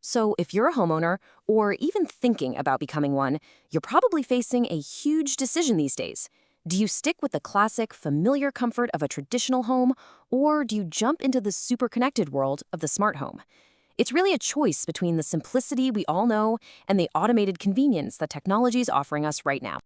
So, if you're a homeowner or even thinking about becoming one, you're probably facing a huge decision these days. Do you stick with the classic, familiar comfort of a traditional home, or do you jump into the super connected world of the smart home? It's really a choice between the simplicity we all know and the automated convenience that technology is offering us right now.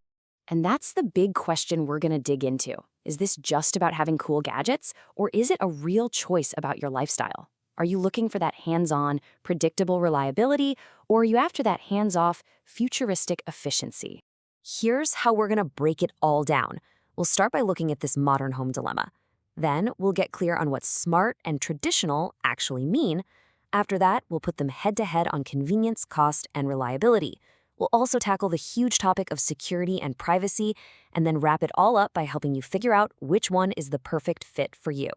And that's the big question we're going to dig into. Is this just about having cool gadgets, or is it a real choice about your lifestyle? Are you looking for that hands-on, predictable reliability, or are you after that hands-off, futuristic efficiency? Here's how we're going to break it all down. We'll start by looking at this modern home dilemma. Then we'll get clear on what smart and traditional actually mean. After that, we'll put them head-to-head on convenience, cost, and reliability. We'll also tackle the huge topic of security and privacy, and then wrap it all up by helping you figure out which one is the perfect fit for you.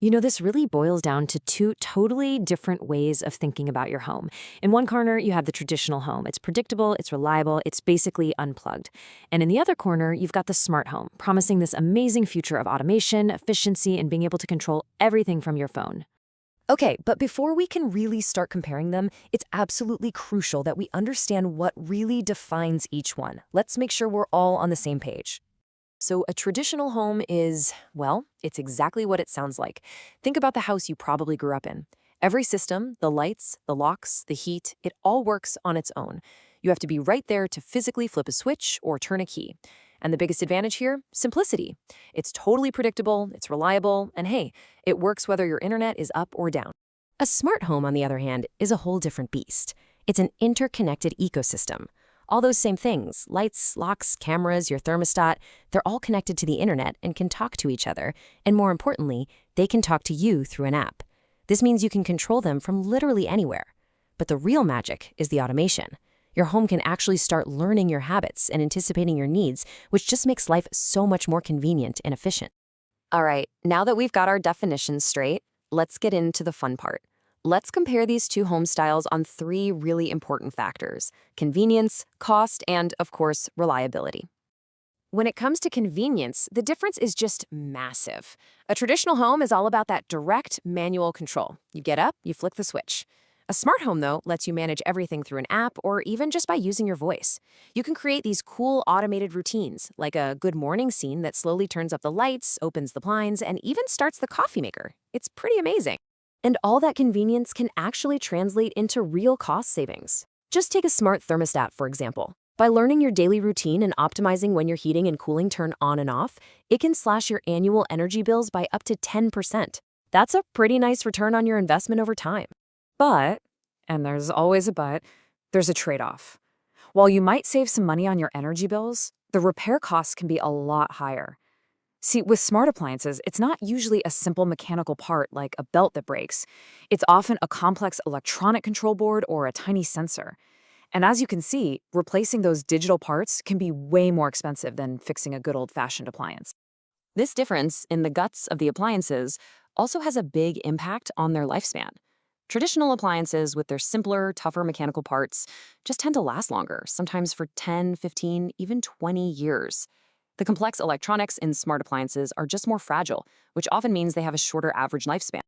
This really boils down to two totally different ways of thinking about your home. In one corner, you have the traditional home. It's predictable, it's reliable, it's basically unplugged. And in the other corner, you've got the smart home, promising this amazing future of automation, efficiency, and being able to control everything from your phone. Okay, but before we can really start comparing them, it's absolutely crucial that we understand what really defines each one. Let's make sure we're all on the same page. So a traditional home is, well, it's exactly what it sounds like. Think about the house you probably grew up in. Every system, the lights, the locks, the heat, it all works on its own. You have to be right there to physically flip a switch or turn a key. And the biggest advantage here? Simplicity. It's totally predictable, it's reliable, and hey, it works whether your internet is up or down. A smart home, on the other hand, is a whole different beast. It's an interconnected ecosystem. All those same things, lights, locks, cameras, your thermostat, they're all connected to the internet and can talk to each other. And more importantly, they can talk to you through an app. This means you can control them from literally anywhere. But the real magic is the automation. Your home can actually start learning your habits and anticipating your needs, which just makes life so much more convenient and efficient. All right, now that we've got our definitions straight, let's get into the fun part. Let's compare these two home styles on three really important factors: convenience, cost, and, of course, reliability. When it comes to convenience, the difference is just massive. A traditional home is all about that direct manual control. You get up, you flick the switch. A smart home, though, lets you manage everything through an app or even just by using your voice. You can create these cool automated routines, like a good morning scene that slowly turns up the lights, opens the blinds, and even starts the coffee maker. It's pretty amazing. And all that convenience can actually translate into real cost savings. Just take a smart thermostat, for example. By learning your daily routine and optimizing when your heating and cooling turn on and off, it can slash your annual energy bills by up to 10%. That's a pretty nice return on your investment over time. But, and there's always a but, there's a trade-off. While you might save some money on your energy bills, the repair costs can be a lot higher. See, with smart appliances, it's not usually a simple mechanical part like a belt that breaks. It's often a complex electronic control board or a tiny sensor. And as you can see, replacing those digital parts can be way more expensive than fixing a good old-fashioned appliance. This difference in the guts of the appliances also has a big impact on their lifespan. Traditional appliances with their simpler, tougher mechanical parts just tend to last longer, sometimes for 10, 15, even 20 years. The complex electronics in smart appliances are just more fragile, which often means they have a shorter average lifespan.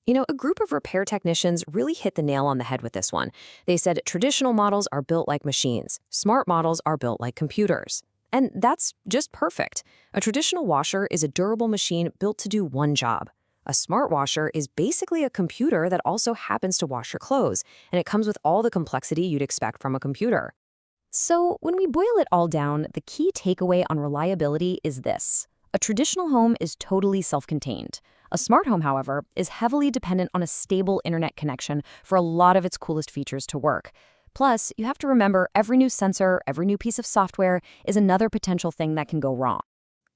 A group of repair technicians really hit the nail on the head with this one. They said traditional models are built like machines, smart models are built like computers. And that's just perfect. A traditional washer is a durable machine built to do one job. A smart washer is basically a computer that also happens to wash your clothes, and it comes with all the complexity you'd expect from a computer. So, when we boil it all down, the key takeaway on reliability is this. A traditional home is totally self-contained. A smart home, however, is heavily dependent on a stable internet connection for a lot of its coolest features to work. Plus, you have to remember every new sensor, every new piece of software is another potential thing that can go wrong.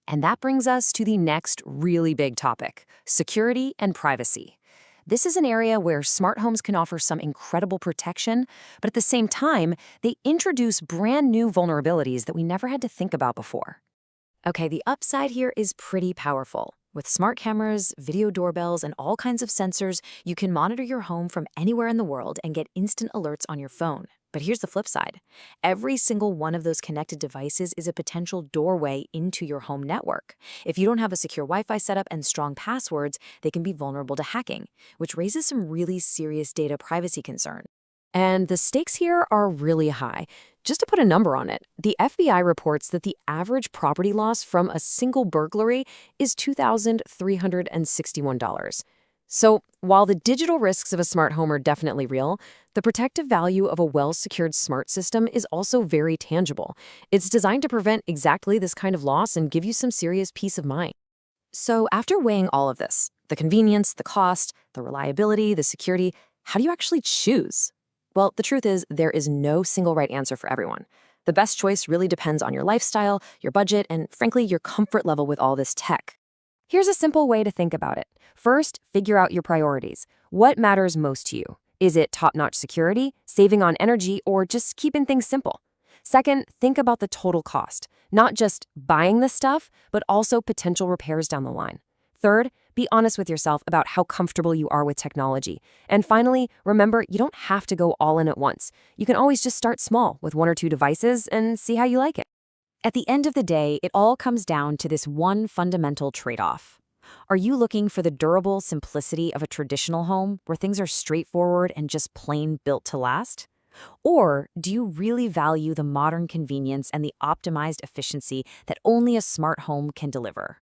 And that brings us to the next really big topic: security and privacy. This is an area where smart homes can offer some incredible protection, but at the same time, they introduce brand new vulnerabilities that we never had to think about before. Okay, the upside here is pretty powerful. With smart cameras, video doorbells, and all kinds of sensors, you can monitor your home from anywhere in the world and get instant alerts on your phone. But here's the flip side. Every single one of those connected devices is a potential doorway into your home network. If you don't have a secure Wi-Fi setup and strong passwords, they can be vulnerable to hacking, which raises some really serious data privacy concerns. And the stakes here are really high. Just to put a number on it, the FBI reports that the average property loss from a single burglary is $2,361. So, while the digital risks of a smart home are definitely real, the protective value of a well-secured smart system is also very tangible. It's designed to prevent exactly this kind of loss and give you some serious peace of mind. So, after weighing all of this, the convenience, the cost, the reliability, the security, how do you actually choose? Well, the truth is, there is no single right answer for everyone. The best choice really depends on your lifestyle, your budget, and frankly, your comfort level with all this tech. Here's a simple way to think about it. First, figure out your priorities. What matters most to you? Is it top-notch security, saving on energy, or just keeping things simple? Second, think about the total cost, not just buying the stuff, but also potential repairs down the line. Third, be honest with yourself about how comfortable you are with technology. And finally, remember, you don't have to go all in at once. You can always just start small with 1 or 2 devices and see how you like it. At the end of the day, it all comes down to this one fundamental trade-off. Are you looking for the durable simplicity of a traditional home where things are straightforward and just plain built to last? Or do you really value the modern convenience and the optimized efficiency that only a smart home can deliver?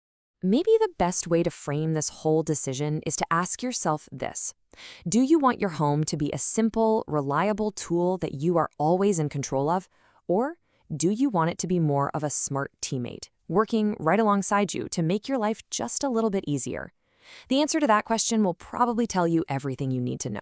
Maybe the best way to frame this whole decision is to ask yourself this. Do you want your home to be a simple, reliable tool that you are always in control of? Or do you want it to be more of a smart teammate, working right alongside you to make your life just a little bit easier? The answer to that question will probably tell you everything you need to know.